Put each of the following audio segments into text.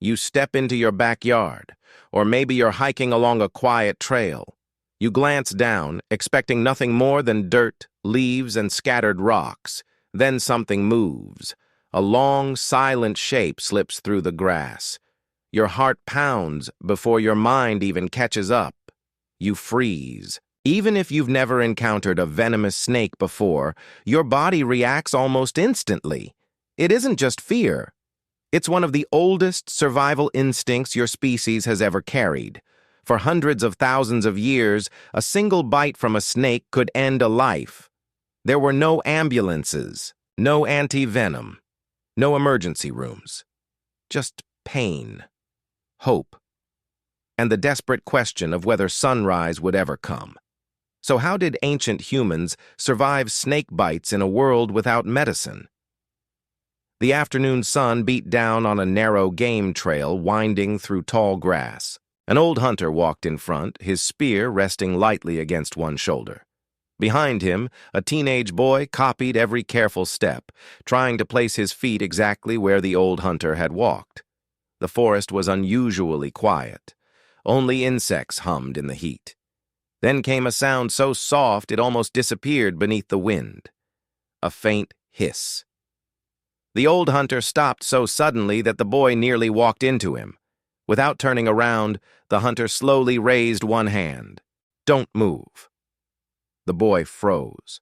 You step into your backyard, or maybe you're hiking along a quiet trail. You glance down, expecting nothing more than dirt, leaves, and scattered rocks. Then something moves. A long, silent shape slips through the grass. Your heart pounds before your mind even catches up. You freeze. Even if you've never encountered a venomous snake before, your body reacts almost instantly. It isn't just fear. It's one of the oldest survival instincts your species has ever carried. For hundreds of thousands of years, a single bite from a snake could end a life. There were no ambulances, no antivenom, no emergency rooms. Just pain, hope, and the desperate question of whether sunrise would ever come. So how did ancient humans survive snake bites in a world without medicine? The afternoon sun beat down on a narrow game trail winding through tall grass. An old hunter walked in front, his spear resting lightly against one shoulder. Behind him, a teenage boy copied every careful step, trying to place his feet exactly where the old hunter had walked. The forest was unusually quiet. Only insects hummed in the heat. Then came a sound so soft it almost disappeared beneath the wind. A faint hiss. The old hunter stopped so suddenly that the boy nearly walked into him. Without turning around, the hunter slowly raised one hand. "Don't move." The boy froze.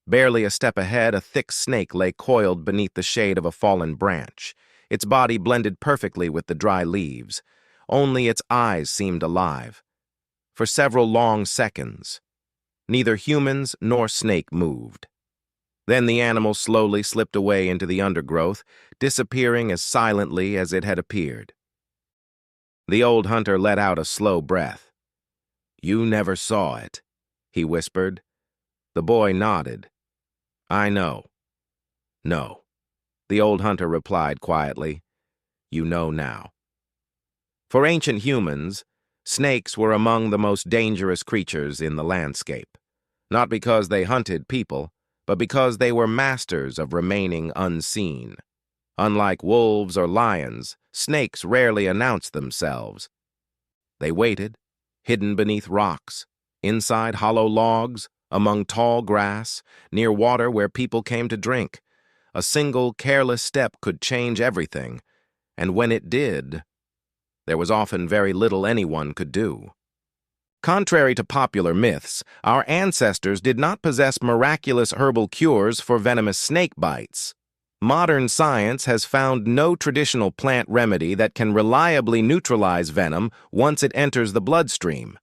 Barely a step ahead, a thick snake lay coiled beneath the shade of a fallen branch. Its body blended perfectly with the dry leaves. Only its eyes seemed alive. For several long seconds, neither humans nor snake moved. Then the animal slowly slipped away into the undergrowth, disappearing as silently as it had appeared. The old hunter let out a slow breath. "You never saw it," he whispered. The boy nodded. "I know." "No," the old hunter replied quietly. "You know now." For ancient humans, snakes were among the most dangerous creatures in the landscape. Not because they hunted people, but because they were masters of remaining unseen. Unlike wolves or lions, snakes rarely announced themselves. They waited, hidden beneath rocks, inside hollow logs, among tall grass, near water where people came to drink. A single careless step could change everything, and when it did, there was often very little anyone could do. Contrary to popular myths, our ancestors did not possess miraculous herbal cures for venomous snake bites. Modern science has found no traditional plant remedy that can reliably neutralize venom once it enters the bloodstream.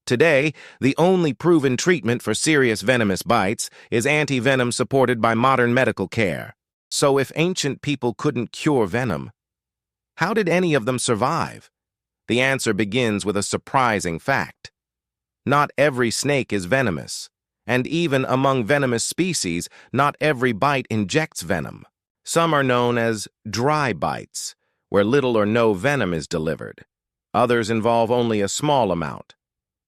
Today, the only proven treatment for serious venomous bites is antivenom supported by modern medical care. So if ancient people couldn't cure venom, how did any of them survive? The answer begins with a surprising fact. Not every snake is venomous, and even among venomous species, not every bite injects venom. Some are known as dry bites, where little or no venom is delivered. Others involve only a small amount.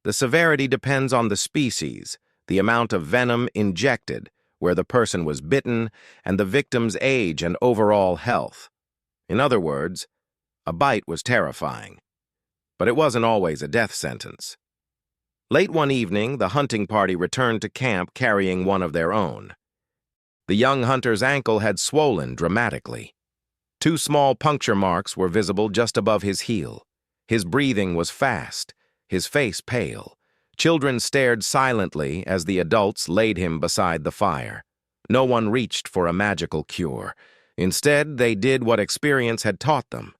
The severity depends on the species, the amount of venom injected, where the person was bitten, and the victim's age and overall health. In other words, a bite was terrifying. But it wasn't always a death sentence. Late one evening, the hunting party returned to camp carrying one of their own. The young hunter's ankle had swollen dramatically. 2 small puncture marks were visible just above his heel. His breathing was fast, his face pale. Children stared silently as the adults laid him beside the fire. No one reached for a magical cure. Instead, they did what experience had taught them.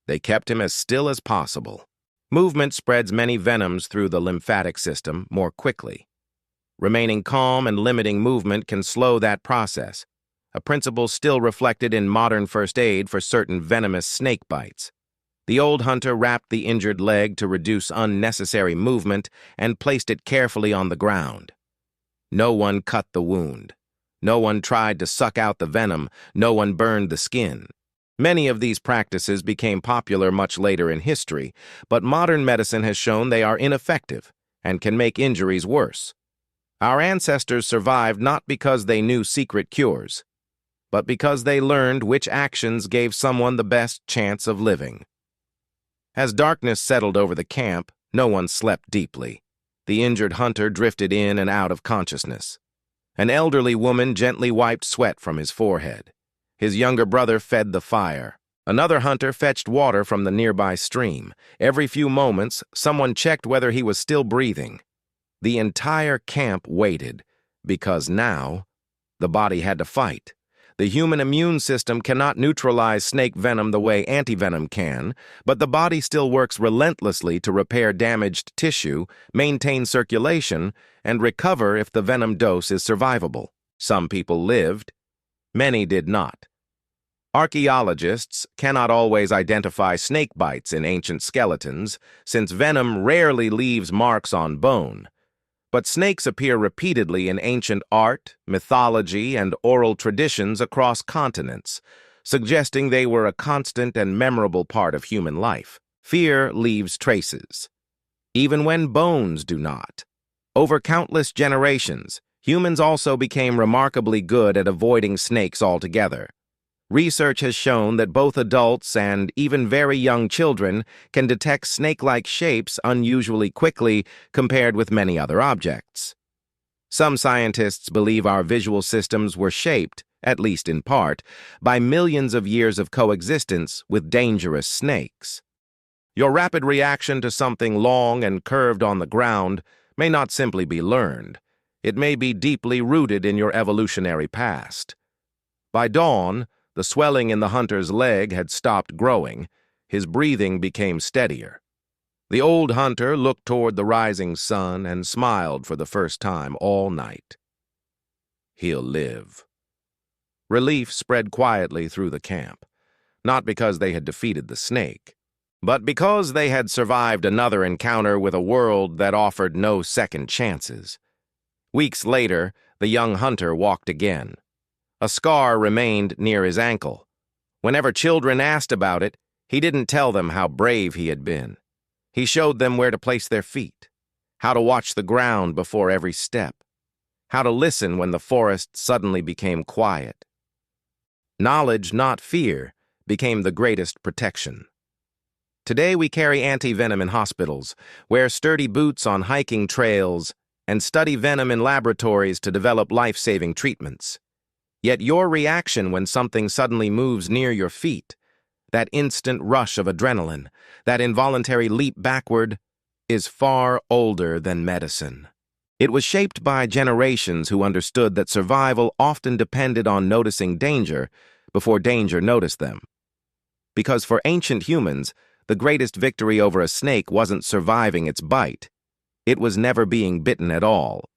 They kept him as still as possible. Movement spreads many venoms through the lymphatic system more quickly. Remaining calm and limiting movement can slow that process, a principle still reflected in modern first aid for certain venomous snake bites. The old hunter wrapped the injured leg to reduce unnecessary movement and placed it carefully on the ground. No one cut the wound. No one tried to suck out the venom. No one burned the skin. Many of these practices became popular much later in history, but modern medicine has shown they are ineffective and can make injuries worse. Our ancestors survived not because they knew secret cures, but because they learned which actions gave someone the best chance of living. As darkness settled over the camp, no one slept deeply. The injured hunter drifted in and out of consciousness. An elderly woman gently wiped sweat from his forehead. His younger brother fed the fire. Another hunter fetched water from the nearby stream. Every few moments, someone checked whether he was still breathing. The entire camp waited, because now, the body had to fight. The human immune system cannot neutralize snake venom the way antivenom can, but the body still works relentlessly to repair damaged tissue, maintain circulation, and recover if the venom dose is survivable. Some people lived, many did not. Archaeologists cannot always identify snake bites in ancient skeletons, since venom rarely leaves marks on bone. But snakes appear repeatedly in ancient art, mythology, and oral traditions across continents, suggesting they were a constant and memorable part of human life. Fear leaves traces, even when bones do not. Over countless generations, humans also became remarkably good at avoiding snakes altogether. Research has shown that both adults and even very young children can detect snake-like shapes unusually quickly compared with many other objects. Some scientists believe our visual systems were shaped, at least in part, by millions of years of coexistence with dangerous snakes. Your rapid reaction to something long and curved on the ground may not simply be learned. It may be deeply rooted in your evolutionary past. By dawn, the swelling in the hunter's leg had stopped growing. His breathing became steadier. The old hunter looked toward the rising sun and smiled for the first time all night. He'll live. Relief spread quietly through the camp, not because they had defeated the snake, but because they had survived another encounter with a world that offered no second chances. Weeks later, the young hunter walked again. A scar remained near his ankle. Whenever children asked about it, he didn't tell them how brave he had been. He showed them where to place their feet, how to watch the ground before every step, how to listen when the forest suddenly became quiet. Knowledge, not fear, became the greatest protection. Today we carry antivenom in hospitals, wear sturdy boots on hiking trails, and study venom in laboratories to develop life-saving treatments. Yet your reaction when something suddenly moves near your feet, that instant rush of adrenaline, that involuntary leap backward, is far older than medicine. It was shaped by generations who understood that survival often depended on noticing danger before danger noticed them. Because for ancient humans, the greatest victory over a snake wasn't surviving its bite. It was never being bitten at all.